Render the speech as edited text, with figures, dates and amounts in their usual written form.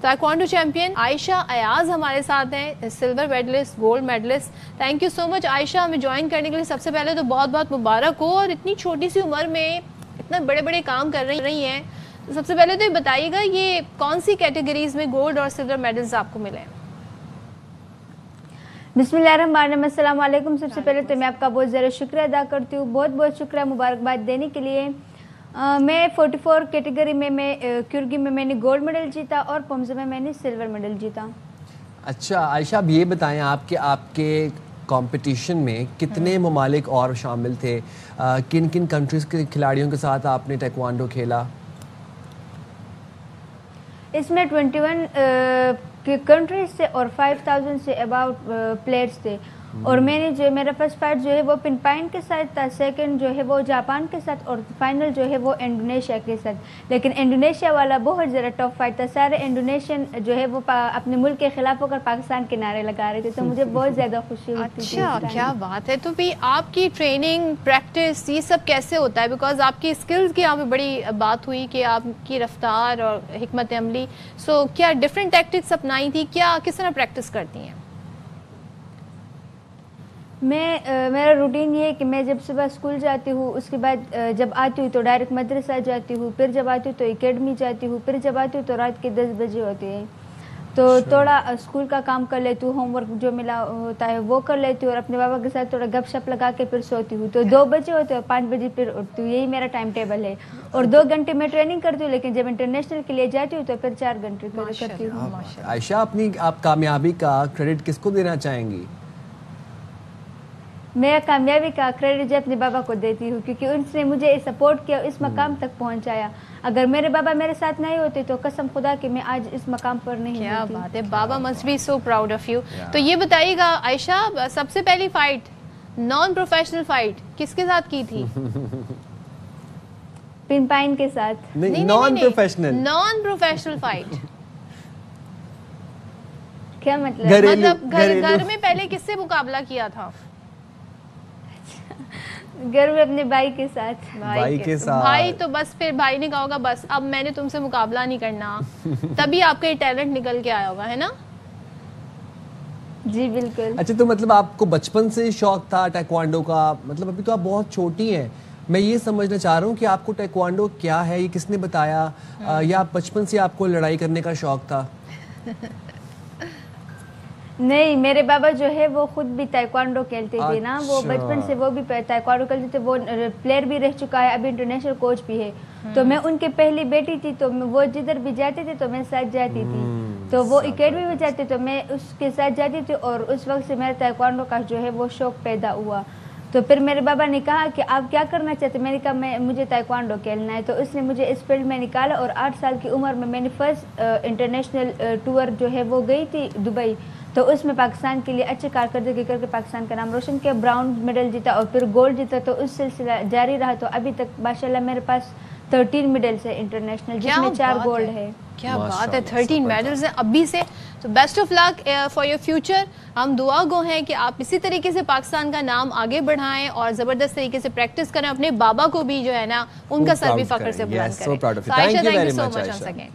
Taekwondo champion عائشہ ایاز ہمارے ساتھ ہیں، silver medallist, gold medallist. Thank you so much Ayesha ہمیں جوائن کرنے کے لیے. سب سے پہلے تو بہت بہت مبارک ہو، اور اتنی چھوٹی سی عمر میں اتنے بڑے بڑے کام کر رہی ہیں. سب سے پہلے تو یہ بتائیے گا یہ کون سی کیٹیگریز میں گولڈ اور سلور میڈلز آپ کو ملے ہیں؟ بسم اللہ الرحمن الرحیم. السلام علیکم. سب سے پہلے تو میں آپ کا بہت زیادہ شکریہ ادا کرتی ہوں، بہت بہت شکریہ مبارکباد دینے کے لیے. میں 44 کیٹیگری میں کیورگی میں نے گولڈ میڈل جیتا اور پومزا میں نے سلور میڈل جیتا. اچھا عائشہ، اب یہ بتائیں آپ کے کمپٹیشن میں کتنے ممالک اور شامل تھے؟ کن کن کنٹریز کے کھلاڑیوں کے ساتھ آپ نے ٹائیکوانڈو کھیلا؟ اس میں 21 کنٹریز سے اور 5000 سے اباؤٹ پلیئرز تھے. اور میں نے جو میرا فرسٹ فائٹ جو ہے وہ پن کے ساتھ تھا، سیکنڈ جو ہے وہ جاپان کے ساتھ، اور فائنل جو ہے وہ انڈونیشیا کے ساتھ. لیکن انڈونیشیا والا بہت زیادہ ٹف فائٹ تھا. سارے انڈونیشین جو ہے وہ اپنے ملک کے خلاف ہو کر پاکستان کے نعرے لگا رہے تھے، تو مجھے بہت زیادہ خوشی ہوتی تھی. اچھا، کیا بات ہے. تو بھی آپ کی ٹریننگ، پریکٹس، یہ سب کیسے ہوتا ہے؟ بیکاز آپ کی اسکلز کی یہاں پہ بڑی بات ہوئی کہ آپ کی رفتار اور حکمت عملی، سو کیا ڈفرینٹ ٹیکٹکس اپنائی تھی؟ کیا کس طرح پریکٹس کرتی ہیں؟ میرا روٹین یہ ہے کہ میں جب صبح اسکول جاتی ہوں، اس کے بعد جب آتی ہوں تو ڈائریکٹ مدرسہ جاتی ہوں، پھر جب آتی ہوں تو اکیڈمی جاتی ہوں، پھر جب آتی ہوں تو رات کے 10 بجے ہوتی ہے. تو تھوڑا اسکول کا کام کر لیتی ہوں، ہوم ورک جو ملا ہوتا ہے وہ کر لیتی ہوں، اور اپنے بابا کے ساتھ تھوڑا گپ شپ لگا کے پھر سوتی ہوں. تو 2 بجے ہوتے ہیں، 5 بجے پھر اٹھتی ہوں. یہی میرا ٹائم ٹیبل ہے. اور 2 گھنٹے میں ٹریننگ کرتی ہوں، لیکن جب انٹرنیشنل کے لیے جاتی ہوں تو پھر 4 گھنٹے کرتی ہوں. عائشہ، آپ کامیابی کا کریڈٹ کس کو دینا چاہیں گی؟ میں کامیابی کا کریڈٹ جو اپنے بابا کو دیتی ہوں، کیونکہ ان نے مجھے سپورٹ کیا، اس مقام تک پہنچایا. اگر میرے بابا میرے ساتھ نہیں ہوتے تو قسم خدا کہ میں آج اس مقام پر نہیں ہوتی. کیا بات ہے. بابا must be so proud of you. تو یہ بتائیے گا عائشہ، سب سے پہلی فائٹ، نان پروفیشنل فائٹ کس کے ساتھ کی تھی؟ پن کے ساتھ. نہیں، نان پروفیشنل فائٹ. کیا مطلب گھر میں پہلے کس سے مقابلہ کیا تھا؟ گھر میں اپنے بھائی کے ساتھ. بھائی تو بس پھر بھائی نے کہا ہوگا بس اب میں نے تم سے مقابلہ نہیں کرنا، تبھی آپ کا یہ ٹیلنٹ نکل کے آیا ہوگا، ہے نا؟ جی بالکل. اچھا، تو مطلب آپ کو بچپن سے شوق تھا ٹائیکوانڈو کا؟ مطلب ابھی تو آپ بہت چھوٹی ہیں، میں یہ سمجھنا چاہ رہا ہوں کہ آپ کو ٹائیکوانڈو کیا ہے، یہ کس نے بتایا، یا بچپن سے آپ کو لڑائی کرنے کا شوق تھا؟ نہیں، میرے بابا جو ہے وہ خود بھی تائیکوانڈو کھیلتے تھے نا. وہ بچپن سے وہ بھی تائیکوانڈو کھیلتے تھے. وہ پلیئر بھی رہ چکا ہے، ابھی انٹرنیشنل کوچ بھی ہے. تو میں ان کے پہلی بیٹی تھی، تو وہ جدھر بھی جاتے تھے تو میں ساتھ جاتی تھی. تو وہ اکیڈمی میں جاتے تو میں اس کے ساتھ جاتی تھی، اور اس وقت سے میرا تائیکوانڈو کا جو ہے وہ شوق پیدا ہوا. تو پھر میرے بابا نے کہا کہ آپ کیا کرنا چاہتے؟ میں نے کہا مجھے تائیکوانڈو کھیلنا ہے. تو اس نے مجھے اس فیلڈ میں نکالا، اور 8 سال کی عمر میں نے فرسٹ انٹرنیشنل ٹور جو ہے وہ گئی تھی دبئی. تو اس میں پاکستان کے لیے اچھے کارکردگی کر کے پاکستان کا نام روشن کیا، براؤن میڈل جیتا اور پھر گولڈ جیتا. تو اس سلسلہ جاری رہا. تو ابھی تک ماشاءاللہ میرے پاس 13 میڈلز ہیں انٹرنیشنل، جس میں 4 گولڈ ہے. کیا بات ہے، 13 میڈلز ہیں ابھی سے. تو best of luck for your future. ہم دعا گو ہیں کہ آپ اسی طریقے سے پاکستان کا نام آگے بڑھائیں اور زبردست طریقے سے پریکٹس کریں. اپنے بابا کو بھی جو ہے نا ان کا سر بھی فخر سے بلند کریں.